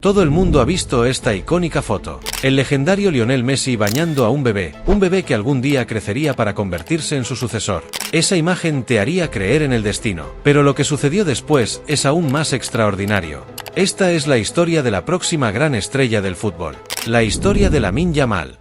Todo el mundo ha visto esta icónica foto. El legendario Lionel Messi bañando a un bebé que algún día crecería para convertirse en su sucesor. Esa imagen te haría creer en el destino. Pero lo que sucedió después es aún más extraordinario. Esta es la historia de la próxima gran estrella del fútbol. La historia de Lamine Yamal.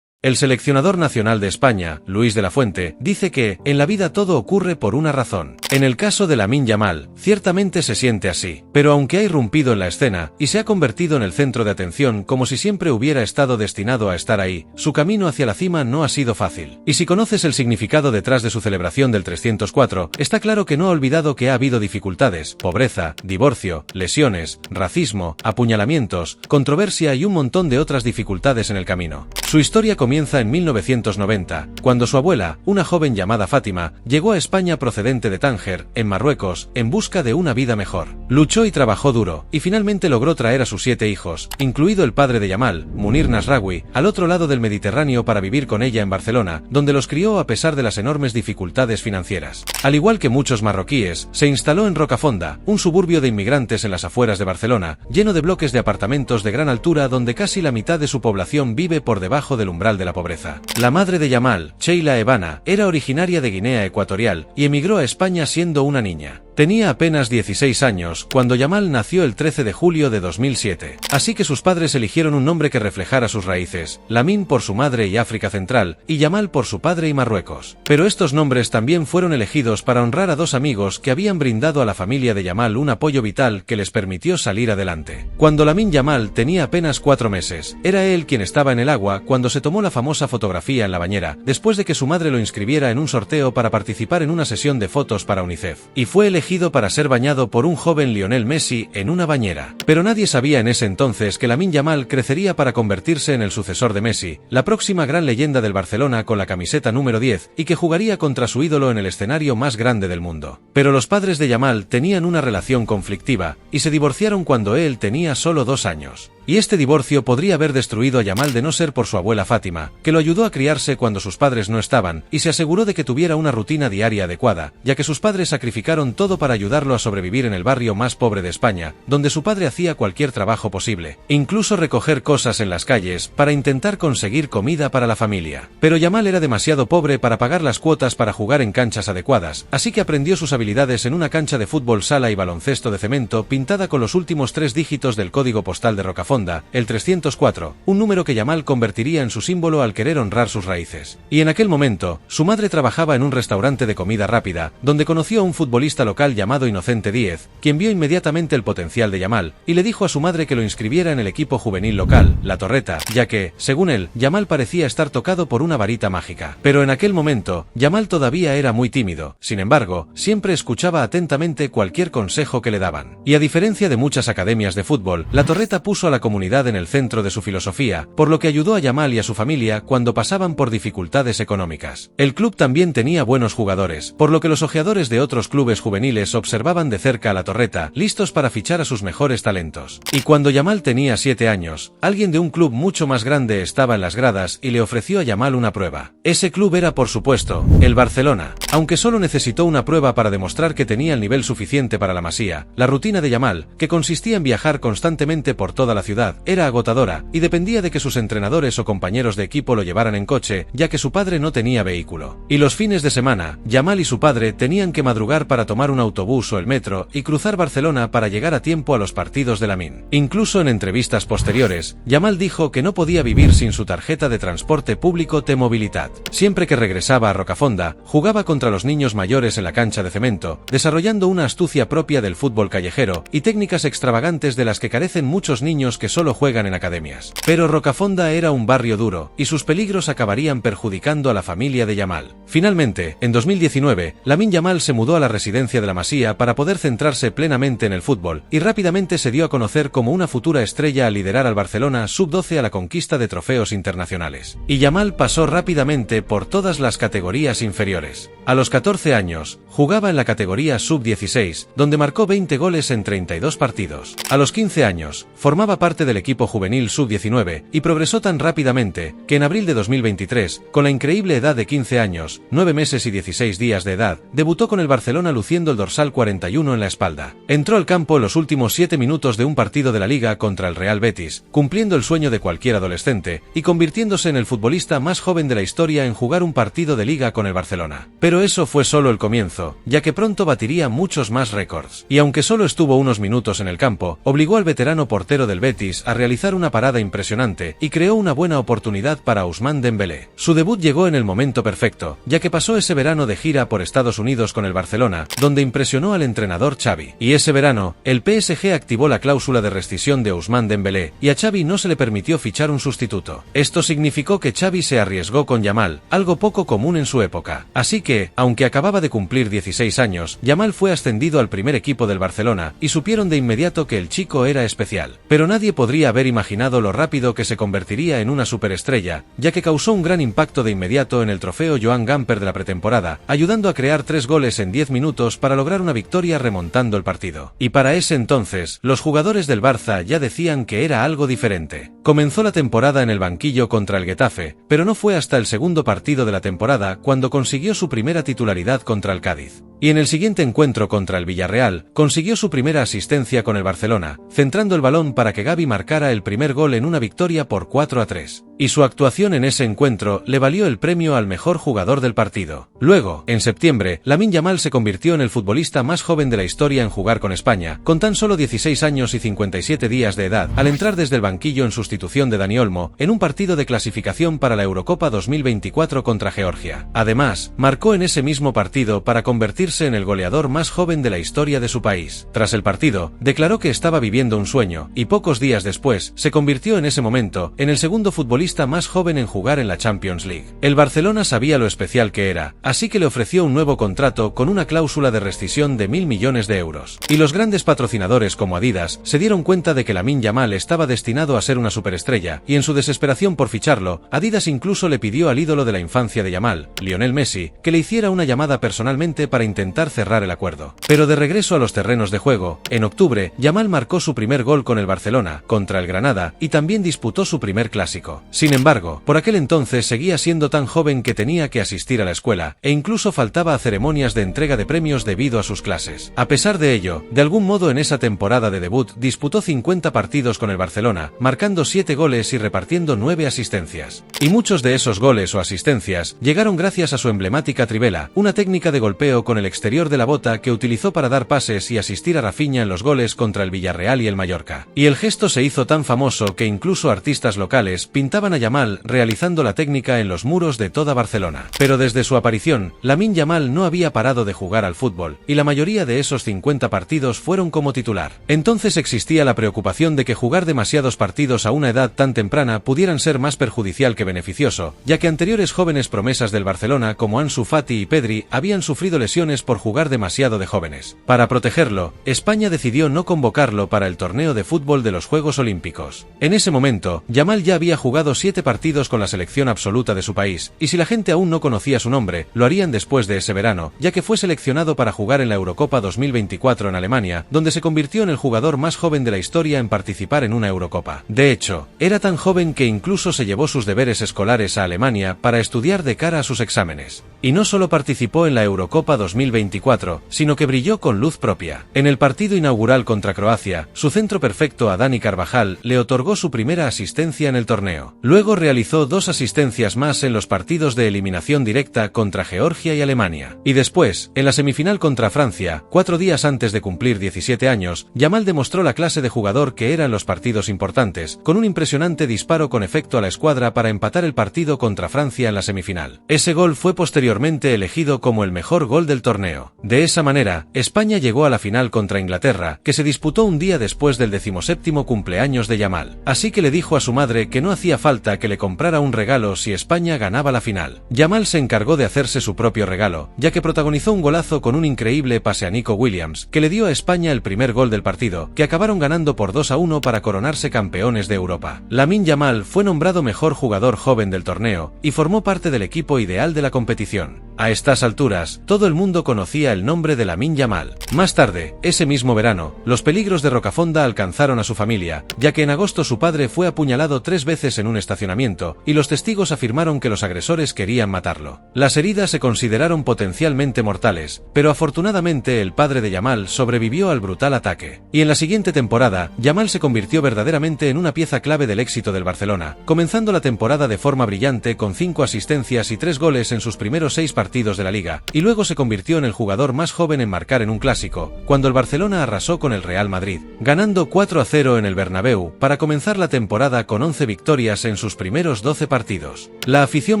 El seleccionador nacional de España, Luis de la Fuente, dice que, en la vida todo ocurre por una razón. En el caso de Lamine Yamal, ciertamente se siente así, pero aunque ha irrumpido en la escena, y se ha convertido en el centro de atención como si siempre hubiera estado destinado a estar ahí, su camino hacia la cima no ha sido fácil. Y si conoces el significado detrás de su celebración del 304, está claro que no ha olvidado que ha habido dificultades, pobreza, divorcio, lesiones, racismo, apuñalamientos, controversia y un montón de otras dificultades en el camino. Su historia comienza en 1990, cuando su abuela, una joven llamada Fátima, llegó a España procedente de Tánger, en Marruecos, en busca de una vida mejor. Luchó y trabajó duro, y finalmente logró traer a sus 7 hijos, incluido el padre de Yamal, Munir Nasraoui, al otro lado del Mediterráneo para vivir con ella en Barcelona, donde los crió a pesar de las enormes dificultades financieras. Al igual que muchos marroquíes, se instaló en Rocafonda, un suburbio de inmigrantes en las afueras de Barcelona, lleno de bloques de apartamentos de gran altura donde casi la mitad de su población vive por debajo del umbral de la pobreza. La madre de Yamal, Sheila Evana, era originaria de Guinea Ecuatorial y emigró a España siendo una niña. Tenía apenas 16 años cuando Yamal nació el 13 de julio de 2007. Así que sus padres eligieron un nombre que reflejara sus raíces, Lamine por su madre y África Central, y Yamal por su padre y Marruecos. Pero estos nombres también fueron elegidos para honrar a dos amigos que habían brindado a la familia de Yamal un apoyo vital que les permitió salir adelante. Cuando Lamine Yamal tenía apenas 4 meses, era él quien estaba en el agua cuando se tomó la famosa fotografía en la bañera, después de que su madre lo inscribiera en un sorteo para participar en una sesión de fotos para UNICEF. Y fue elegido para ser bañado por un joven Lionel Messi en una bañera. Pero nadie sabía en ese entonces que Lamine Yamal crecería para convertirse en el sucesor de Messi, la próxima gran leyenda del Barcelona con la camiseta número 10, y que jugaría contra su ídolo en el escenario más grande del mundo. Pero los padres de Yamal tenían una relación conflictiva, y se divorciaron cuando él tenía solo 2 años. Y este divorcio podría haber destruido a Yamal de no ser por su abuela Fátima, que lo ayudó a criarse cuando sus padres no estaban, y se aseguró de que tuviera una rutina diaria adecuada, ya que sus padres sacrificaron todo para ayudarlo a sobrevivir en el barrio más pobre de España, donde su padre hacía cualquier trabajo posible, incluso recoger cosas en las calles, para intentar conseguir comida para la familia. Pero Yamal era demasiado pobre para pagar las cuotas para jugar en canchas adecuadas, así que aprendió sus habilidades en una cancha de fútbol sala y baloncesto de cemento pintada con los últimos 3 dígitos del código postal de Rocafonda, el 304, un número que Yamal convertiría en su símbolo al querer honrar sus raíces. Y en aquel momento, su madre trabajaba en un restaurante de comida rápida, donde conoció a un futbolista local llamado Inocente Díez, quien vio inmediatamente el potencial de Yamal, y le dijo a su madre que lo inscribiera en el equipo juvenil local, La Torreta, ya que, según él, Yamal parecía estar tocado por una varita mágica. Pero en aquel momento, Yamal todavía era muy tímido, sin embargo, siempre escuchaba atentamente cualquier consejo que le daban. Y a diferencia de muchas academias de fútbol, La Torreta puso a la comunidad en el centro de su filosofía, por lo que ayudó a Yamal y a su familia cuando pasaban por dificultades económicas. El club también tenía buenos jugadores, por lo que los ojeadores de otros clubes juveniles observaban de cerca a La Torreta, listos para fichar a sus mejores talentos. Y cuando Yamal tenía 7 años, alguien de un club mucho más grande estaba en las gradas y le ofreció a Yamal una prueba. Ese club era, por supuesto, el Barcelona. Aunque solo necesitó una prueba para demostrar que tenía el nivel suficiente para la Masía, la rutina de Yamal, que consistía en viajar constantemente por toda la ciudad, era agotadora, y dependía de que sus entrenadores o compañeros de equipo lo llevaran en coche, ya que su padre no tenía vehículo. Y los fines de semana, Yamal y su padre tenían que madrugar para tomar un autobús o el metro y cruzar Barcelona para llegar a tiempo a los partidos de Lamine. Incluso en entrevistas posteriores, Yamal dijo que no podía vivir sin su tarjeta de transporte público T-Mobilitat. Siempre que regresaba a Rocafonda, jugaba contra los niños mayores en la cancha de cemento, desarrollando una astucia propia del fútbol callejero y técnicas extravagantes de las que carecen muchos niños que solo juegan en academias. Pero Rocafonda era un barrio duro, y sus peligros acabarían perjudicando a la familia de Yamal. Finalmente, en 2019, Lamine Yamal se mudó a la residencia de la Masía para poder centrarse plenamente en el fútbol, y rápidamente se dio a conocer como una futura estrella al liderar al Barcelona Sub-12 a la conquista de trofeos internacionales. Y Yamal pasó rápidamente por todas las categorías inferiores. A los 14 años, jugaba en la categoría Sub-16, donde marcó 20 goles en 32 partidos. A los 15 años, formaba parte parte del equipo juvenil sub-19 y progresó tan rápidamente que en abril de 2023, con la increíble edad de 15 años, 9 meses y 16 días de edad, debutó con el Barcelona luciendo el dorsal 41 en la espalda. Entró al campo en los últimos 7 minutos de un partido de la Liga contra el Real Betis, cumpliendo el sueño de cualquier adolescente y convirtiéndose en el futbolista más joven de la historia en jugar un partido de Liga con el Barcelona. Pero eso fue solo el comienzo, ya que pronto batiría muchos más récords. Y aunque solo estuvo unos minutos en el campo, obligó al veterano portero del Betis a realizar una parada impresionante y creó una buena oportunidad para Ousmane Dembélé. Su debut llegó en el momento perfecto, ya que pasó ese verano de gira por Estados Unidos con el Barcelona, donde impresionó al entrenador Xavi. Y ese verano, el PSG activó la cláusula de rescisión de Ousmane Dembélé, y a Xavi no se le permitió fichar un sustituto. Esto significó que Xavi se arriesgó con Yamal, algo poco común en su época. Así que, aunque acababa de cumplir 16 años, Yamal fue ascendido al primer equipo del Barcelona, y supieron de inmediato que el chico era especial. Pero nadie podría haber imaginado lo rápido que se convertiría en una superestrella, ya que causó un gran impacto de inmediato en el trofeo Joan Gamper de la pretemporada, ayudando a crear 3 goles en 10 minutos para lograr una victoria remontando el partido. Y para ese entonces, los jugadores del Barça ya decían que era algo diferente. Comenzó la temporada en el banquillo contra el Getafe, pero no fue hasta el segundo partido de la temporada cuando consiguió su primera titularidad contra el Cádiz. Y en el siguiente encuentro contra el Villarreal, consiguió su primera asistencia con el Barcelona, centrando el balón para que Gavi marcara el primer gol en una victoria por 4-3. Y su actuación en ese encuentro le valió el premio al mejor jugador del partido. Luego, en septiembre, Lamine Yamal se convirtió en el futbolista más joven de la historia en jugar con España, con tan solo 16 años y 57 días de edad, al entrar desde el banquillo en sustitución de Dani Olmo, en un partido de clasificación para la Eurocopa 2024 contra Georgia. Además, marcó en ese mismo partido para convertirse en el goleador más joven de la historia de su país. Tras el partido, declaró que estaba viviendo un sueño, y pocos días después, se convirtió en ese momento, en el segundo futbolista más joven en jugar en la Champions League. El Barcelona sabía lo especial que era, así que le ofreció un nuevo contrato con una cláusula de rescisión de 1.000 millones de euros. Y los grandes patrocinadores como Adidas se dieron cuenta de que Lamine Yamal estaba destinado a ser una superestrella, y en su desesperación por ficharlo, Adidas incluso le pidió al ídolo de la infancia de Yamal, Lionel Messi, que le hiciera una llamada personalmente para intentar cerrar el acuerdo. Pero de regreso a los terrenos de juego, en octubre, Yamal marcó su primer gol con el Barcelona, contra el Granada, y también disputó su primer clásico. Sin embargo, por aquel entonces seguía siendo tan joven que tenía que asistir a la escuela, e incluso faltaba a ceremonias de entrega de premios debido a sus clases. A pesar de ello, de algún modo en esa temporada de debut disputó 50 partidos con el Barcelona, marcando 7 goles y repartiendo 9 asistencias. Y muchos de esos goles o asistencias llegaron gracias a su emblemática trivela, una técnica de golpeo con el exterior de la bota que utilizó para dar pases y asistir a Rafinha en los goles contra el Villarreal y el Mallorca. Y el gesto se hizo tan famoso que incluso artistas locales pintaban a Yamal realizando la técnica en los muros de toda Barcelona. Pero desde su aparición, Lamine Yamal no había parado de jugar al fútbol, y la mayoría de esos 50 partidos fueron como titular. Entonces existía la preocupación de que jugar demasiados partidos a una edad tan temprana pudieran ser más perjudicial que beneficioso, ya que anteriores jóvenes promesas del Barcelona como Ansu Fati y Pedri habían sufrido lesiones por jugar demasiado de jóvenes. Para protegerlo, España decidió no convocarlo para el torneo de fútbol de los Juegos Olímpicos. En ese momento, Yamal ya había jugado 7 partidos con la selección absoluta de su país, y si la gente aún no conocía su nombre, lo harían después de ese verano, ya que fue seleccionado para jugar en la Eurocopa 2024 en Alemania, donde se convirtió en el jugador más joven de la historia en participar en una Eurocopa. De hecho, era tan joven que incluso se llevó sus deberes escolares a Alemania para estudiar de cara a sus exámenes. Y no solo participó en la Eurocopa 2024, sino que brilló con luz propia. En el partido inaugural contra Croacia, su centro perfecto a Dani Carvajal le otorgó su primera asistencia en el torneo. Luego realizó 2 asistencias más en los partidos de eliminación directa contra Georgia y Alemania. Y después, en la semifinal contra Francia, 4 días antes de cumplir 17 años, Yamal demostró la clase de jugador que era en los partidos importantes, con un impresionante disparo con efecto a la escuadra para empatar el partido contra Francia en la semifinal. Ese gol fue posteriormente elegido como el mejor gol del torneo. De esa manera, España llegó a la final contra Inglaterra, que se disputó un día después del 17º cumpleaños de Yamal. Así que le dijo a su madre que no hacía falta que le comprara un regalo si España ganaba la final. Yamal se encargó de hacerse su propio regalo, ya que protagonizó un golazo con un increíble pase a Nico Williams, que le dio a España el primer gol del partido, que acabaron ganando por 2-1 para coronarse campeones de Europa. Lamine Yamal fue nombrado mejor jugador joven del torneo, y formó parte del equipo ideal de la competición. A estas alturas, todo el mundo conocía el nombre de Lamine Yamal. Más tarde, ese mismo verano, los peligros de Rocafonda alcanzaron a su familia, ya que en agosto su padre fue apuñalado 3 veces en un estacionamiento, y los testigos afirmaron que los agresores querían matarlo. Las heridas se consideraron potencialmente mortales, pero afortunadamente el padre de Yamal sobrevivió al brutal ataque. Y en la siguiente temporada, Yamal se convirtió verdaderamente en una pieza clave del éxito del Barcelona, comenzando la temporada de forma brillante con 5 asistencias y 3 goles en sus primeros 6 partidos de la liga, y luego se convirtió en el jugador más joven en marcar en un clásico, cuando el Barcelona arrasó con el Real Madrid, ganando 4-0 en el Bernabéu, para comenzar la temporada con 11 victorias en sus primeros 12 partidos. La afición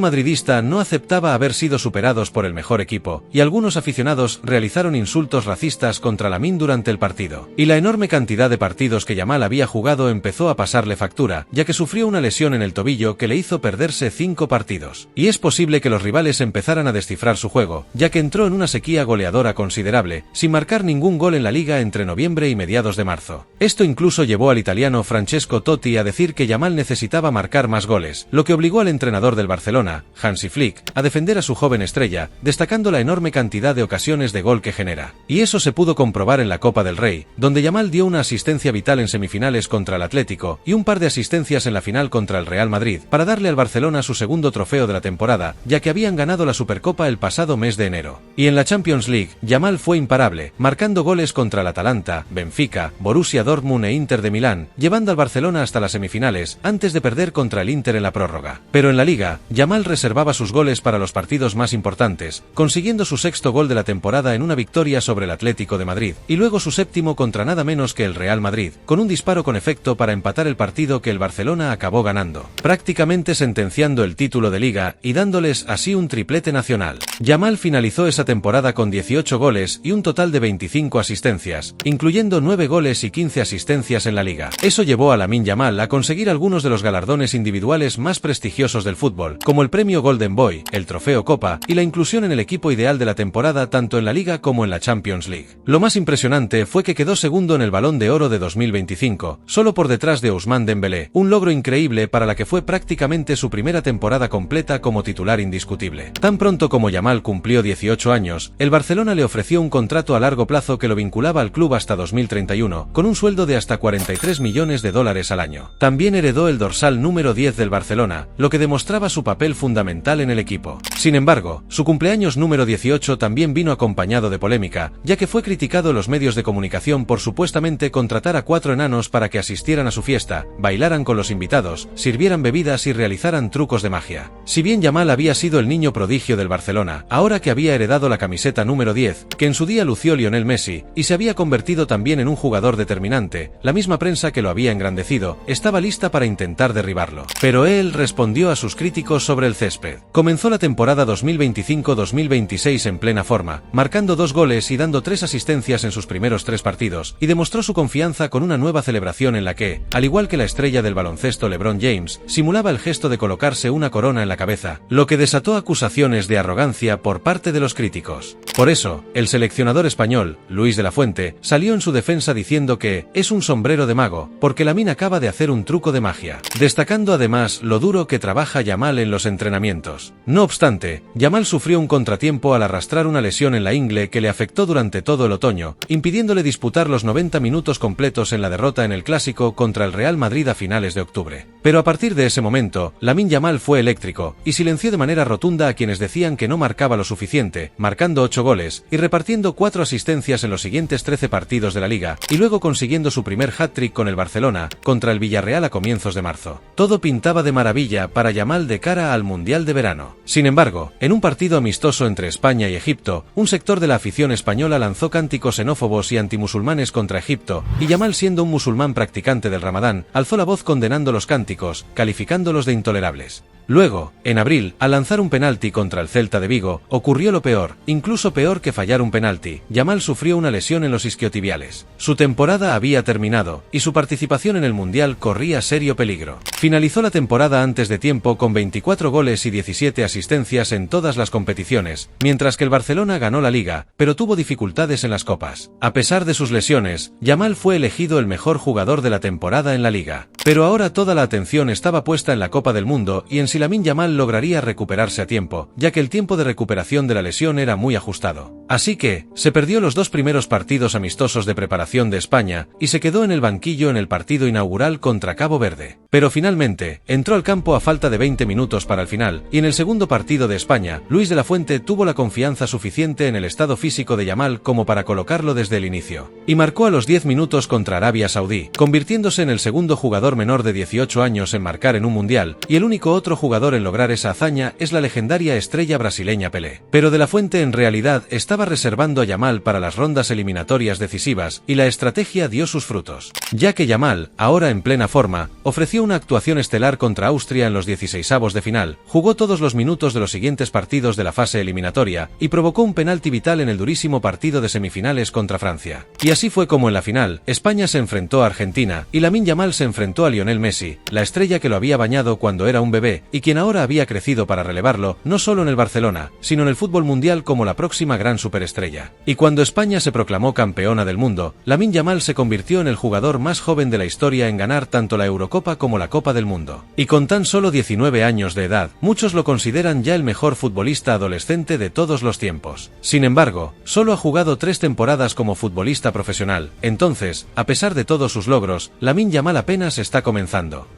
madridista no aceptaba haber sido superados por el mejor equipo, y algunos aficionados realizaron insultos racistas contra Lamine durante el partido. Y la enorme cantidad de partidos que Yamal había jugado empezó a pasarle factura, ya que sufrió una lesión en el tobillo que le hizo perderse 5 partidos. Y es posible que los rivales empezaran a descifrar su juego, ya que entró en una sequía goleadora considerable, sin marcar ningún gol en la liga entre noviembre y mediados de marzo. Esto incluso llevó al italiano Francesco Totti a decir que Yamal necesitaba marcar más goles, lo que obligó al entrenador del Barcelona, Hansi Flick, a defender a su joven estrella, destacando la enorme cantidad de ocasiones de gol que genera. Y eso se pudo comprobar en la Copa del Rey, donde Yamal dio una asistencia vital en semifinales contra el Atlético y un par de asistencias en la final contra el Real Madrid, para darle al Barcelona su segundo trofeo de la temporada, ya que habían ganado la Supercopa el pasado mes de enero. Y en la Champions League, Yamal fue imparable, marcando goles contra el Atalanta, Benfica, Borussia Dortmund e Inter de Milán, llevando al Barcelona hasta las semifinales, antes de perder contra el Inter en la prórroga. Pero en la Liga, Yamal reservaba sus goles para los partidos más importantes, consiguiendo su 6º gol de la temporada en una victoria sobre el Atlético de Madrid, y luego su 7º contra nada menos que el Real Madrid, con un disparo con efecto para empatar el partido que el Barcelona acabó ganando, prácticamente sentenciando el título de Liga y dándoles así un triplete nacional. Yamal finalizó esa temporada con 18 goles y un total de 25 asistencias, incluyendo 9 goles y 15 asistencias en la Liga. Eso llevó a Lamine Yamal a conseguir algunos de los galardones individuales más prestigiosos del fútbol, como el premio Golden Boy, el trofeo Copa y la inclusión en el equipo ideal de la temporada tanto en la Liga como en la Champions League. Lo más impresionante fue que quedó segundo en el Balón de Oro de 2025, solo por detrás de Ousmane Dembélé, un logro increíble para la que fue prácticamente su primera temporada completa como titular indiscutible. Tan pronto como Yamal cumplió 18 años, el Barcelona le ofreció un contrato a largo plazo que lo vinculaba al club hasta 2031, con un sueldo de hasta 43 millones de dólares al año. También heredó el dorsal número 10 del Barcelona, lo que demostraba su papel fundamental en el equipo. Sin embargo, su cumpleaños número 18 también vino acompañado de polémica, ya que fue criticado en los medios de comunicación por supuestamente contratar a 4 enanos para que asistieran a su fiesta, bailaran con los invitados, sirvieran bebidas y realizaran trucos de magia. Si bien Yamal había sido el niño prodigio del Barcelona, ahora que había heredado la camiseta número 10, que en su día lució Lionel Messi, y se había convertido también en un jugador determinante, la misma prensa que lo había engrandecido, estaba lista para intentar derribarlo. Pero él respondió a sus críticos sobre el césped. Comenzó la temporada 2025-2026 en plena forma, marcando 2 goles y dando 3 asistencias en sus primeros 3 partidos, y demostró su confianza con una nueva celebración en la que, al igual que la estrella del baloncesto LeBron James, simulaba el gesto de colocarse una corona en la cabeza, lo que desató acusaciones de arrogancia por parte de los críticos. Por eso, el seleccionador español, Luis de la Fuente, salió en su defensa diciendo que es un sombrero de mago, porque Lamine acaba de hacer un truco de magia, destacando además lo duro que trabaja Yamal en los entrenamientos. No obstante, Yamal sufrió un contratiempo al arrastrar una lesión en la ingle que le afectó durante todo el otoño, impidiéndole disputar los 90 minutos completos en la derrota en el Clásico contra el Real Madrid a finales de octubre. Pero a partir de ese momento, Lamine Yamal fue eléctrico, y silenció de manera rotunda a quienes decían que no marcaba lo suficiente, marcando 8 goles, y repartiendo 4 asistencias en los siguientes 13 partidos de la Liga, y luego consiguiendo su primer hat-trick con el Barcelona, contra el Villarreal a comienzos de marzo. Todo pintaba de maravilla para Yamal de cara al Mundial de verano. Sin embargo, en un partido amistoso entre España y Egipto, un sector de la afición española lanzó cánticos xenófobos y antimusulmanes contra Egipto, y Yamal, siendo un musulmán practicante del Ramadán, alzó la voz condenando los cánticos, calificándolos de intolerables. Luego, en abril, al lanzar un penalti contra el Celta de Vigo, ocurrió lo peor, incluso peor que fallar un penalti. Yamal sufrió una lesión en los isquiotibiales. Su temporada había terminado, y su participación en el Mundial corría serio peligro. Finalizó la temporada antes de tiempo con 24 goles y 17 asistencias en todas las competiciones, mientras que el Barcelona ganó la Liga, pero tuvo dificultades en las copas. A pesar de sus lesiones, Yamal fue elegido el mejor jugador de la temporada en la Liga. Pero ahora toda la atención estaba puesta en la Copa del Mundo y en si Lamine Yamal lograría recuperarse a tiempo, ya que el tiempo de recuperación de la lesión era muy ajustado. Así que, se perdió los 2 primeros partidos amistosos de preparación de España y se quedó en el banquillo en el partido inaugural contra Cabo Verde. Pero finalmente, entró al campo a falta de 20 minutos para el final, y en el segundo partido de España, Luis de la Fuente tuvo la confianza suficiente en el estado físico de Yamal como para colocarlo desde el inicio. Y marcó a los 10 minutos contra Arabia Saudí, convirtiéndose en el segundo jugador menor de 18 años en marcar en un mundial, y el único otro jugador en lograr esa hazaña es la legendaria estrella brasileña Pelé. Pero de la Fuente en realidad estaba reservando a Yamal para las rondas eliminatorias decisivas, y la estrategia dio sus frutos, ya que Yamal, ahora en plena forma, ofreció una actuación estelar contra Austria en los 16avos de final, jugó todos los minutos de los siguientes partidos de la fase eliminatoria, y provocó un penalti vital en el durísimo partido de semifinales contra Francia. Y así fue como en la final, España se enfrentó a Argentina, y Lamine Yamal se enfrentó a Lionel Messi, la estrella que lo había bañado cuando era un bebé, y quien ahora había crecido para relevarlo, no solo en el Barcelona, sino en el fútbol mundial como la próxima gran superestrella. Y cuando España se proclamó campeona del mundo, Lamine Yamal se convirtió en el jugador más joven de la historia en ganar tanto la Eurocopa como la Copa del Mundo. Y con tan solo 19 años de edad, muchos lo consideran ya el mejor futbolista adolescente de todos los tiempos. Sin embargo, solo ha jugado 3 temporadas como futbolista profesional, entonces, a pesar de todos sus logros, Lamine Yamal apenas está comenzando.